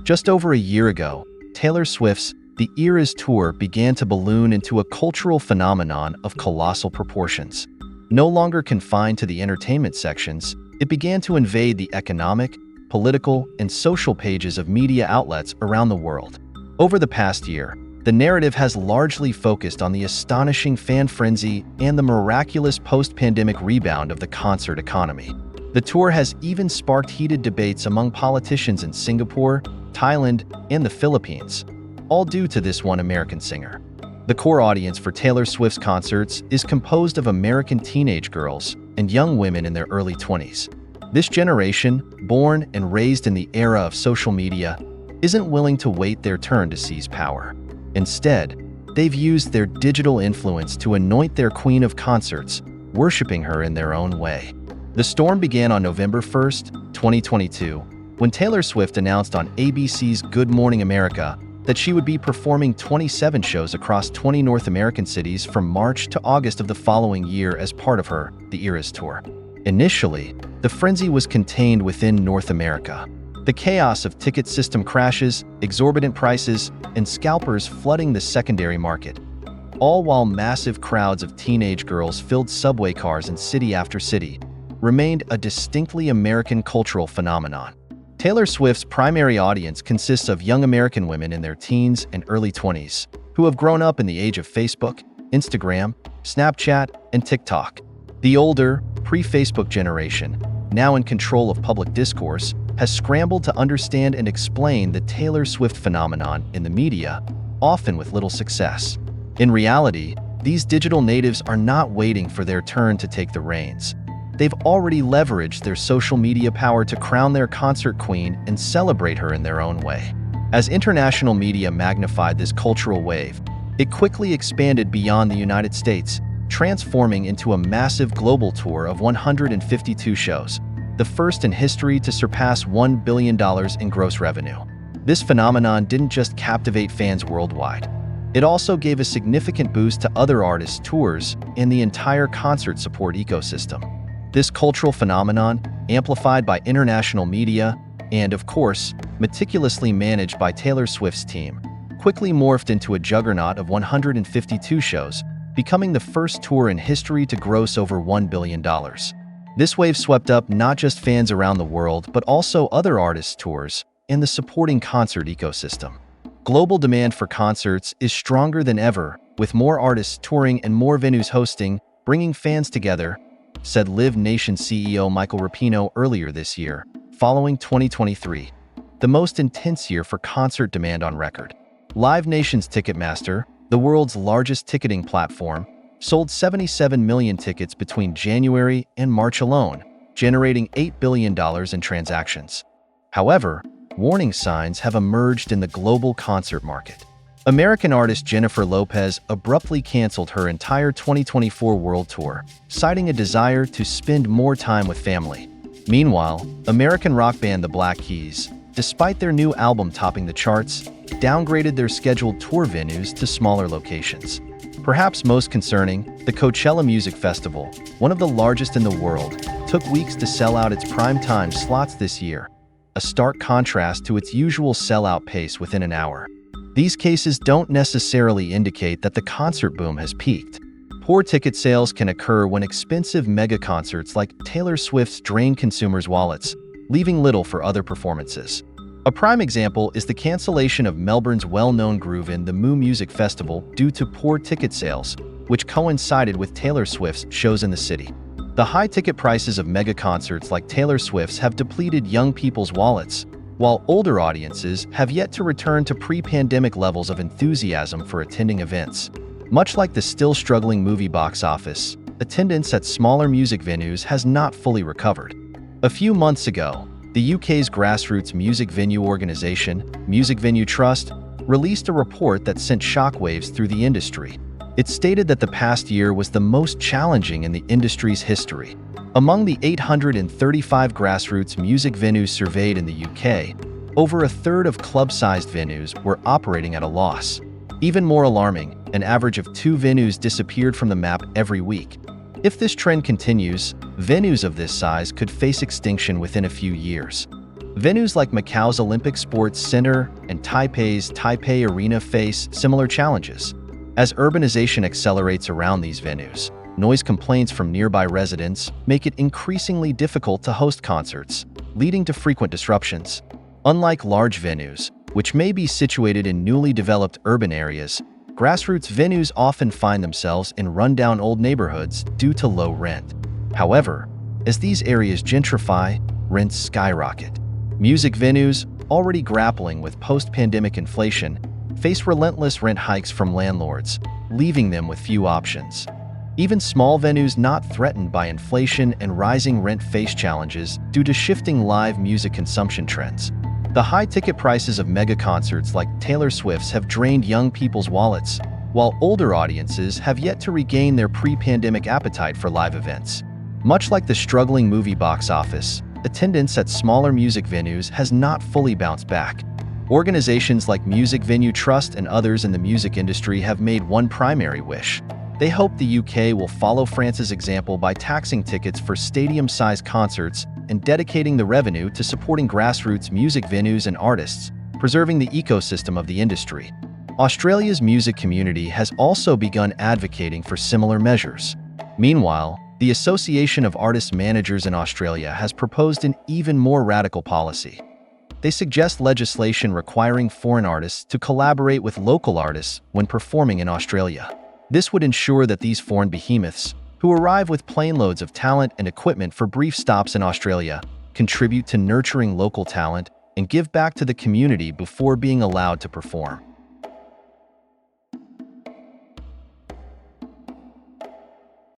Just over a year ago, Taylor Swift's The Eras Tour began to balloon into a cultural phenomenon of colossal proportions. No longer confined to the entertainment sections, it began to invade the economic, political, and social pages of media outlets around the world. Over the past year, the narrative has largely focused on the astonishing fan frenzy and the miraculous post-pandemic rebound of the concert economy. The tour has even sparked heated debates among politicians in Singapore, Thailand, and the Philippines, all due to this one American singer. The core audience for Taylor Swift's concerts is composed of American teenage girls and young women in their early 20s. This generation, born and raised in the era of social media, isn't willing to wait their turn to seize power. Instead, they've used their digital influence to anoint their queen of concerts, worshiping her in their own way. The storm began on November 1st, 2022, when Taylor Swift announced on ABC's Good Morning America that she would be performing 27 shows across 20 North American cities from March to August of the following year as part of her The Eras Tour. Initially, the frenzy was contained within North America. The chaos of ticket system crashes, exorbitant prices, and scalpers flooding the secondary market, all while massive crowds of teenage girls filled subway cars in city after city, remained a distinctly American cultural phenomenon. Taylor Swift's primary audience consists of young American women in their teens and early 20s who have grown up in the age of Facebook, Instagram, Snapchat, and TikTok. The older, pre-Facebook generation, now in control of public discourse, has scrambled to understand and explain the Taylor Swift phenomenon in the media, often with little success. In reality, these digital natives are not waiting for their turn to take the reins. They've already leveraged their social media power to crown their concert queen and celebrate her in their own way. As international media magnified this cultural wave, it quickly expanded beyond the United States, transforming into a massive global tour of 152 shows, the first in history to surpass $1 billion in gross revenue. This phenomenon didn't just captivate fans worldwide. It also gave a significant boost to other artists' tours and the entire concert support ecosystem. This cultural phenomenon, amplified by international media and, of course, meticulously managed by Taylor Swift's team, quickly morphed into a juggernaut of 152 shows, becoming the first tour in history to gross over $1 billion. This wave swept up not just fans around the world, but also other artists' tours and the supporting concert ecosystem. Global demand for concerts is stronger than ever, with more artists touring and more venues hosting, bringing fans together, said Live Nation CEO Michael Rapino earlier this year, following 2023, the most intense year for concert demand on record. Live Nation's Ticketmaster, the world's largest ticketing platform, sold 77 million tickets between January and March alone, generating $8 billion in transactions. However, warning signs have emerged in the global concert market. American artist Jennifer Lopez abruptly canceled her entire 2024 world tour, citing a desire to spend more time with family. Meanwhile, American rock band The Black Keys, despite their new album topping the charts, downgraded their scheduled tour venues to smaller locations. Perhaps most concerning, the Coachella Music Festival, one of the largest in the world, took weeks to sell out its prime-time slots this year, a stark contrast to its usual sellout pace within an hour. These cases don't necessarily indicate that the concert boom has peaked. Poor ticket sales can occur when expensive mega concerts like Taylor Swift's drain consumers' wallets, leaving little for other performances. A prime example is the cancellation of Melbourne's well-known Groove In the Moo Music Festival due to poor ticket sales, which coincided with Taylor Swift's shows in the city. The high ticket prices of mega concerts like Taylor Swift's have depleted young people's wallets, while older audiences have yet to return to pre-pandemic levels of enthusiasm for attending events. Much like the still struggling movie box office, attendance at smaller music venues has not fully recovered. A few months ago, the UK's grassroots music venue organisation, Music Venue Trust, released a report that sent shockwaves through the industry. It stated that the past year was the most challenging in the industry's history. Among the 835 grassroots music venues surveyed in the UK, over a third of club-sized venues were operating at a loss. Even more alarming, an average of 2 venues disappeared from the map every week. If this trend continues, venues of this size could face extinction within a few years. Venues like Macau's Olympic Sports Center and Taipei's Taipei Arena face similar challenges. As urbanization accelerates around these venues, noise complaints from nearby residents make it increasingly difficult to host concerts, leading to frequent disruptions. Unlike large venues, which may be situated in newly developed urban areas, grassroots venues often find themselves in rundown old neighborhoods due to low rent. However, as these areas gentrify, rents skyrocket. Music venues, already grappling with post-pandemic inflation, face relentless rent hikes from landlords, leaving them with few options. Even small venues not threatened by inflation and rising rent face challenges due to shifting live music consumption trends. The high ticket prices of mega concerts like Taylor Swift's have drained young people's wallets, while older audiences have yet to regain their pre-pandemic appetite for live events. Much like the struggling movie box office, attendance at smaller music venues has not fully bounced back. Organizations like Music Venue Trust and others in the music industry have made one primary wish. They hope the UK will follow France's example by taxing tickets for stadium-sized concerts and dedicating the revenue to supporting grassroots music venues and artists, preserving the ecosystem of the industry. Australia's music community has also begun advocating for similar measures. Meanwhile, the Association of Artist Managers in Australia has proposed an even more radical policy. They suggest legislation requiring foreign artists to collaborate with local artists when performing in Australia. This would ensure that these foreign behemoths, who arrive with planeloads of talent and equipment for brief stops in Australia, contribute to nurturing local talent and give back to the community before being allowed to perform.